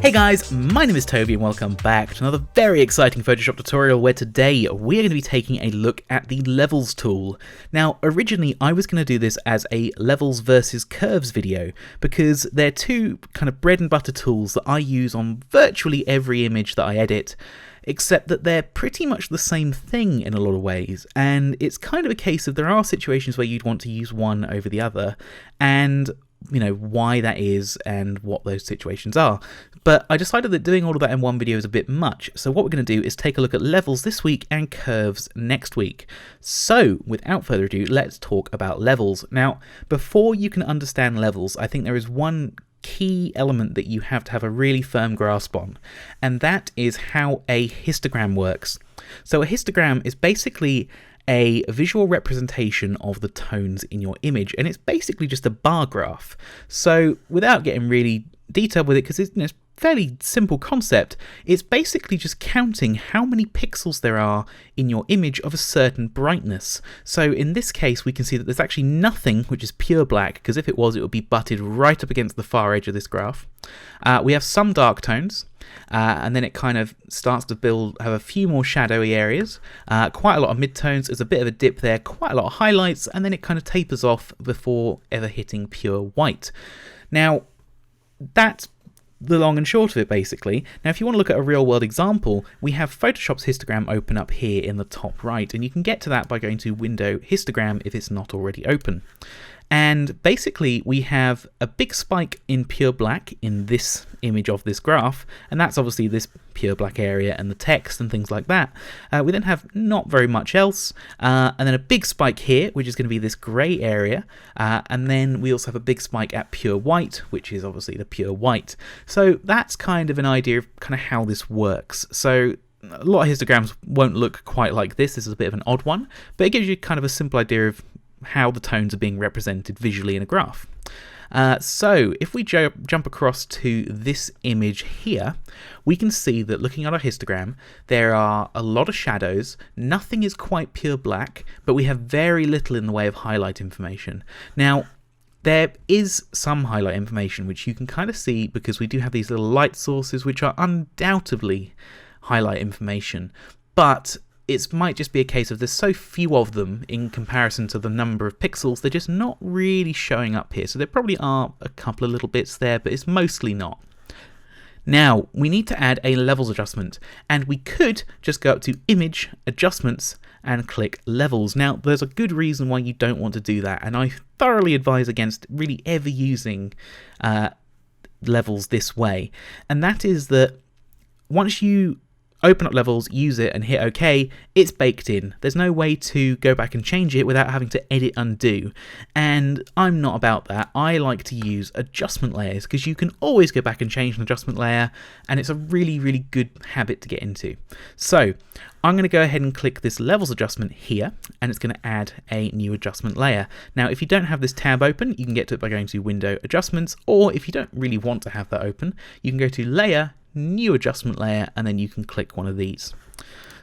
Hey guys, my name is Toby and welcome back to another very exciting Photoshop tutorial where today we're going to be taking a look at the Levels tool. Now originally I was going to do this as a Levels versus Curves video because they're two kind of bread and butter tools that I use on virtually every image that I edit, except that they're pretty much the same thing in a lot of ways, and it's kind of a case of there are situations where you'd want to use one over the other, and you know why that is and what those situations are. But I decided that doing all of that in one video is a bit much, so what we're going to do is take a look at Levels this week and Curves next week. So without further ado, let's talk about Levels. Now before you can understand Levels, I think there is one key element that you have to have a really firm grasp on, and that is how a histogram works. So a histogram is basically a visual representation of the tones in your image, and it's basically just a bar graph. So without getting really detailed with it, because it's a fairly simple concept, it's basically just counting how many pixels there are in your image of a certain brightness. So in this case we can see that there's actually nothing which is pure black, because if it was it would be butted right up against the far edge of this graph. We have some dark tones, and then it kind of starts to have a few more shadowy areas, quite a lot of midtones, there's a bit of a dip there, quite a lot of highlights, and then it kind of tapers off before ever hitting pure white. Now that's the long and short of it basically. Now if you want to look at a real world example, we have Photoshop's histogram open up here in the top right, and you can get to that by going to Window, Histogram if it's not already open. And basically we have a big spike in pure black in this image of this graph, and that's obviously this pure black area and the text and things like that. We then have not very much else, and then a big spike here which is going to be this grey area, and then we also have a big spike at pure white, which is obviously the pure white. So that's kind of an idea of kind of how this works. So a lot of histograms won't look quite like this. This is a bit of an odd one, but it gives you kind of a simple idea of how the tones are being represented visually in a graph. So if we jump across to this image here, we can see that looking at our histogram there are a lot of shadows, nothing is quite pure black, but we have very little in the way of highlight information. Now there is some highlight information which you can kind of see because we do have these little light sources which are undoubtedly highlight information, but it might just be a case of there's so few of them in comparison to the number of pixels, they're just not really showing up here. So there probably are a couple of little bits there, but it's mostly not. Now we need to add a levels adjustment, and we could just go up to Image, Adjustments, and click Levels. Now there's a good reason why you don't want to do that, and I thoroughly advise against really ever using levels this way, and that is that once you open up Levels, use it and hit OK, it's baked in. There's no way to go back and change it without having to edit undo, and I'm not about that. I like to use adjustment layers because you can always go back and change an adjustment layer, and it's a really good habit to get into. So I'm going to go ahead and click this Levels adjustment here, and it's going to add a new adjustment layer. Now if you don't have this tab open, you can get to it by going to Window, Adjustments, or if you don't really want to have that open, you can go to Layer, New Adjustment Layer, and then you can click one of these.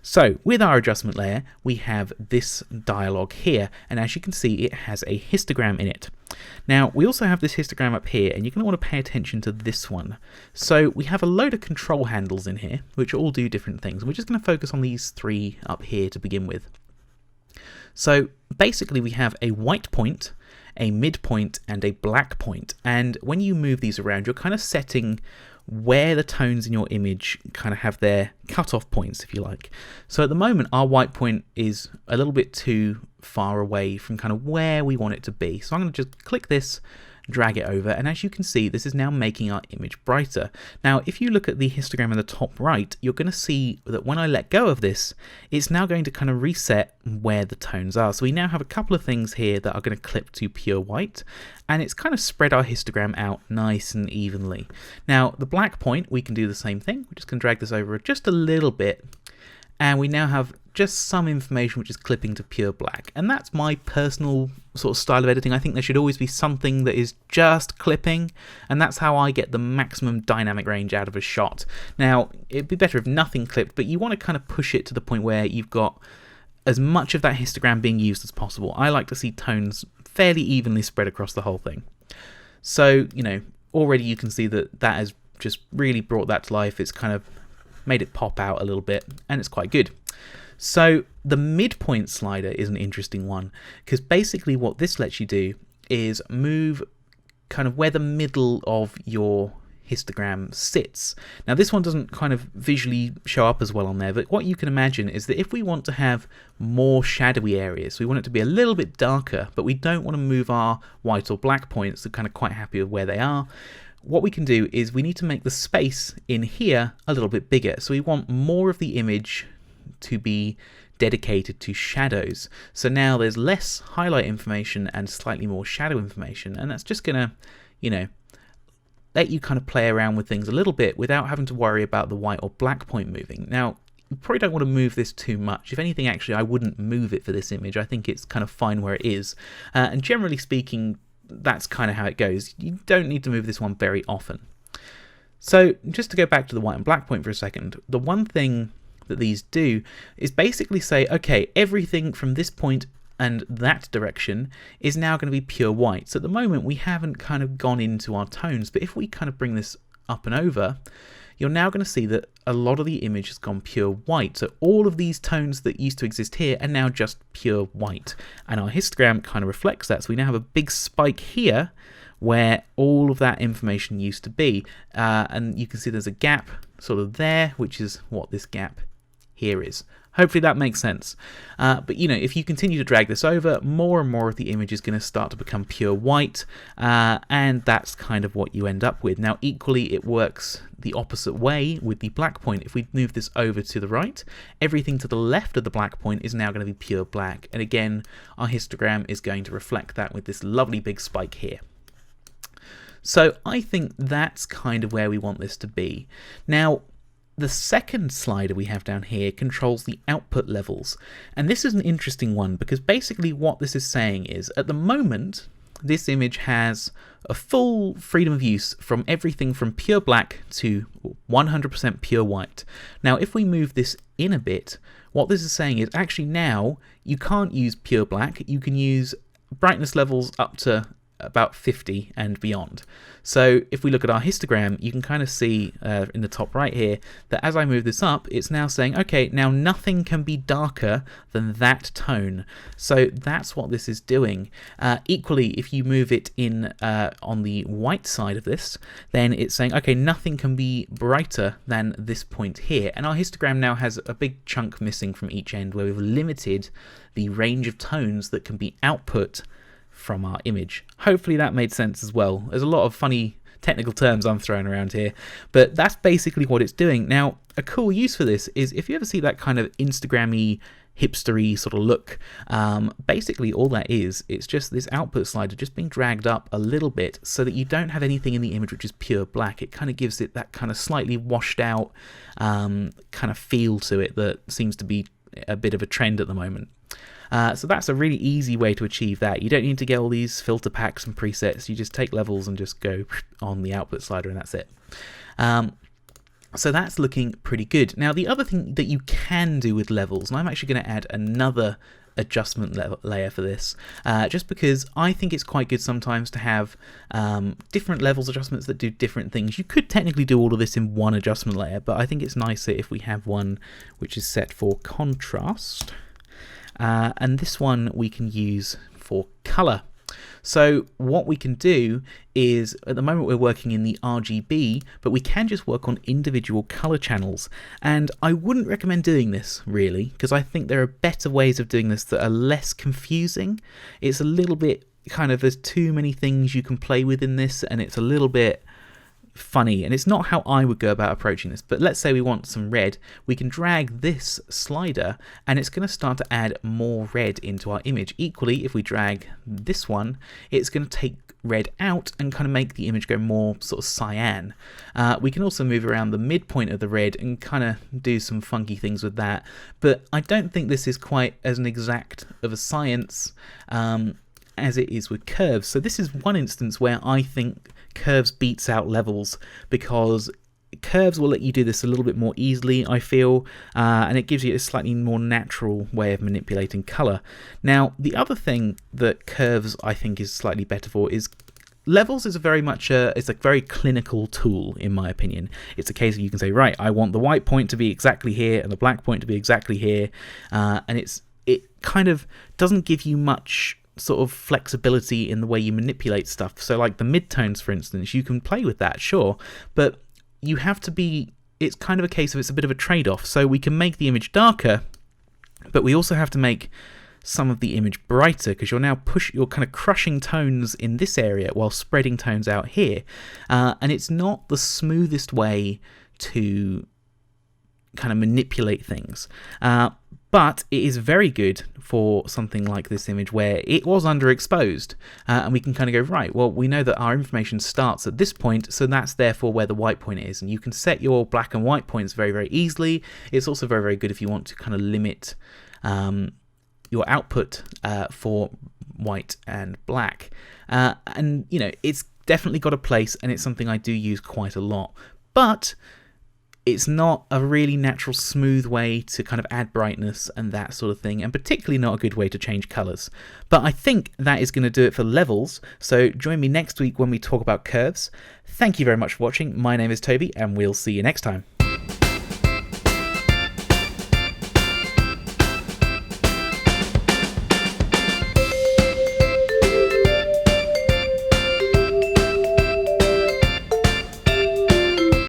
So with our adjustment layer we have this dialog here, and as you can see it has a histogram in it. Now we also have this histogram up here, and you're going to want to pay attention to this one. So we have a load of control handles in here which all do different things. We're just going to focus on these three up here to begin with. So basically we have a white point, a midpoint, and a black point, and when you move these around you're kind of setting where the tones in your image kind of have their cut-off points, if you like. So at the moment our white point is a little bit too far away from kind of where we want it to be. So I'm going to just click this, drag it over, and as you can see this is now making our image brighter. Now if you look at the histogram in the top right, you're going to see that when I let go of this, it's now going to kind of reset where the tones are. So we now have a couple of things here that are going to clip to pure white, and it's kind of spread our histogram out nice and evenly. Now the black point, we can do the same thing. We're just going to drag this over just a little bit, and we now have just some information which is clipping to pure black, and that's my personal sort of style of editing. I think there should always be something that is just clipping, and that's how I get the maximum dynamic range out of a shot. Now it'd be better if nothing clipped, but you want to kind of push it to the point where you've got as much of that histogram being used as possible. I like to see tones fairly evenly spread across the whole thing. So, you know, already you can see that that has just really brought that to life. It's kind of made it pop out a little bit, and it's quite good. So the midpoint slider is an interesting one, because basically what this lets you do is move kind of where the middle of your histogram sits. Now this one doesn't kind of visually show up as well on there, but what you can imagine is that if we want to have more shadowy areas, we want it to be a little bit darker, but we don't want to move our white or black points, they're kind of quite happy with where they are. What we can do is we need to make the space in here a little bit bigger. So we want more of the image to be dedicated to shadows. So now there's less highlight information and slightly more shadow information, and that's just gonna, you know, let you kind of play around with things a little bit without having to worry about the white or black point moving. Now, you probably don't want to move this too much. If anything, actually, I wouldn't move it for this image. I think it's kind of fine where it is. And generally speaking, that's kind of how it goes. You don't need to move this one very often. So just to go back to the white and black point for a second, the one thing that these do is basically say, okay, everything from this point and that direction is now going to be pure white. So at the moment we haven't kind of gone into our tones, but if we kind of bring this up and over, you're now going to see that a lot of the image has gone pure white. So all of these tones that used to exist here are now just pure white, and our histogram kind of reflects that. So we now have a big spike here where all of that information used to be, and you can see there's a gap sort of there, which is what this gap here is. Hopefully that makes sense. But you know, if you continue to drag this over, more and more of the image is going to start to become pure white, and that's kind of what you end up with. Now equally it works the opposite way with the black point. If we move this over to the right, everything to the left of the black point is now going to be pure black, and again our histogram is going to reflect that with this lovely big spike here. So I think that's kind of where we want this to be. Now the second slider we have down here controls the output levels, and this is an interesting one because basically what this is saying is at the moment this image has a full freedom of use from everything from pure black to 100% pure white. Now if we move this in a bit, what this is saying is actually now you can't use pure black, you can use brightness levels up to about 50 and beyond. So if we look at our histogram, you can kind of see in the top right here that as I move this up, it's now saying, okay, now nothing can be darker than that tone. So that's what this is doing. Equally, if you move it in on the white side of this, then it's saying, okay, nothing can be brighter than this point here. And our histogram now has a big chunk missing from each end where we've limited the range of tones that can be output from our image. Hopefully that made sense as well. There's a lot of funny technical terms I'm throwing around here, but that's basically what it's doing. Now, a cool use for this is if you ever see that kind of Instagram-y, hipstery sort of look, basically all that is, it's just this output slider just being dragged up a little bit so that you don't have anything in the image which is pure black. It kind of gives it that kind of slightly washed out kind of feel to it that seems to be a bit of a trend at the moment. So that's a really easy way to achieve that. You don't need to get all these filter packs and presets. You just take levels and just go on the output slider and that's it. So that's looking pretty good. Now the other thing that you can do with levels, and I'm actually going to add another adjustment layer for this, just because I think it's quite good sometimes to have different levels adjustments that do different things. You could technically do all of this in one adjustment layer, but I think it's nicer if we have one which is set for contrast. And this one we can use for color. So what we can do is, at the moment we're working in the RGB, but we can just work on individual color channels. And I wouldn't recommend doing this really, because I think there are better ways of doing this that are less confusing. It's a little bit kind of, there's too many things you can play with in this, and it's a little bit funny, and it's not how I would go about approaching this. But let's say we want some red, we can drag this slider and it's going to start to add more red into our image. Equally, if we drag this one, it's going to take red out and kind of make the image go more sort of cyan. We can also move around the midpoint of the red and kind of do some funky things with that, but I don't think this is quite as an exact of a science as it is with curves. So this is one instance where I think curves beats out levels, because curves will let you do this a little bit more easily, I feel, and it gives you a slightly more natural way of manipulating color. Now, the other thing that curves I think is slightly better for is Levels is it's a very clinical tool, in my opinion. It's a case of you can say, right, I want the white point to be exactly here and the black point to be exactly here, and it kind of doesn't give you much sort of flexibility in the way you manipulate stuff. So like the midtones, for instance, you can play with that, sure, but you have to be, it's kind of a case of it's a bit of a trade-off. So we can make the image darker, but we also have to make some of the image brighter, because you're kind of crushing tones in this area while spreading tones out here, and it's not the smoothest way to kind of manipulate things, but it is very good for something like this image where it was underexposed, and we can kind of go, right, well, we know that our information starts at this point, so that's therefore where the white point is, and you can set your black and white points very, very easily. It's also very, very good if you want to kind of limit your output for white and black, and it's definitely got a place, and it's something I do use quite a lot, but it's not a really natural, smooth way to kind of add brightness and that sort of thing, and particularly not a good way to change colours. But I think that is going to do it for levels, so join me next week when we talk about curves. Thank you very much for watching. My name is Toby, and we'll see you next time.